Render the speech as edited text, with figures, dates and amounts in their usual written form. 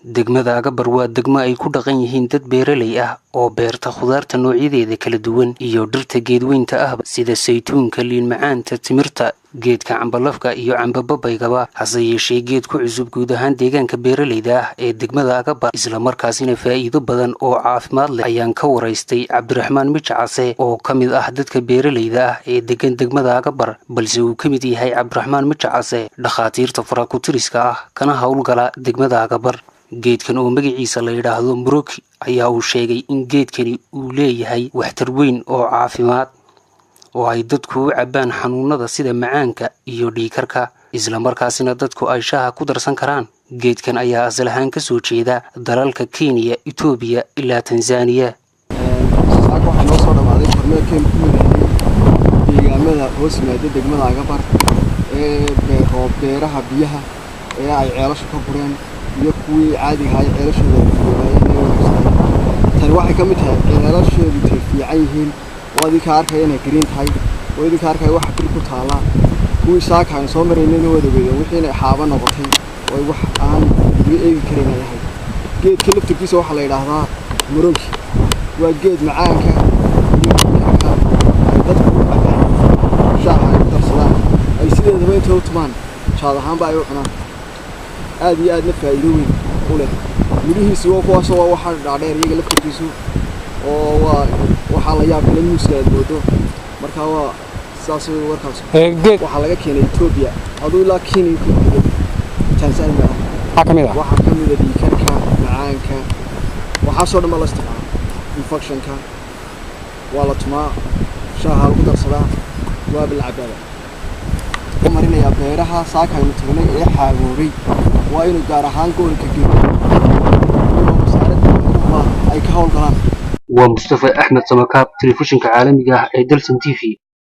degmada agabar waa degmo ay ku dhaqan yihiin dad beeraley ah oo beerta khudaarta noocyadeeda kala duwan iyo dhirta geedweynta ah sida saytuunka, liin macaanta, timirta, geedka cambalafka iyo cambababaygaba. hase yeeshee geedku cusub guud ahaan deegaanka beeraleyda ah ee degmada agabar isla markaasina faa'iido badan oo caafimaad leh ayaan ka waraystay Cabdiraxmaan Mijcase oo ka mid ah dadka beeraleyda ah ee degan degmada agabar, balse uu ka mid yahay Cabdiraxmaan Mijcase dhakhaatiirta farakutiriska ah kana howlgala degmada agabar. geedkan oo magaciisa la yiraahdo muroki ayaa uu sheegay in geedkani uu leeyahay waxtar weyn oo caafimaad oo ay dadku u cabaan xanuunada sida macaanka iyo dhiigkarka isla markaasina dadku ay shaaha ku darsan karaan. geedkan ayaa asal ahaan ka soo jeeda dalalka Kenya, Ethiopia ilaa Tanzania. waxaan noo soo dhamaaday kormeerkeen ku mid deegaamada hoos yimaada degmada agabar beeraha biyaha ee ay ceelasho ka bureen iyo kuwii caadiga ah ceelashooda tan waxay ka mid tahay ceelashoodu fiican yihiin oo adika arkay inay green tahay oo adika arkay wax ku taala kuwii saaka soo mareynay wada wixii ay xaaba noqotay oo wax aan eegi karin yahay. geedka laftirkiisa waxa la yiraahdaa muroki waa geed macaanka iyo dadku shaaha ku darsadaan ay sideedaba inta u tumaan shaad ahaan baa ay u cunaan aad iyo aad la faa'iido weyn u leh. midhihiisu waa kuwaas oo waxa dhaadheer iyaga laftirkiisu oo waxa la yaab leh muuska moodo marka waa saas warkaas waxa laga keenay Ethiopia aduu la keenay Tanzania waxa kamid ah dhiigkarka macaanka waxa soo dhamal isticmaal infectionka wala tuma shaaha lagu darsadaa waa bilcabada marinaya beeraha saaka aynu tagnay ee xaagoobay waa inuu gaar ahaan gobolka ay ka howlgalaan. ومصطفى أحمد سمكاب تلفزيون عالمي Dalsan TV.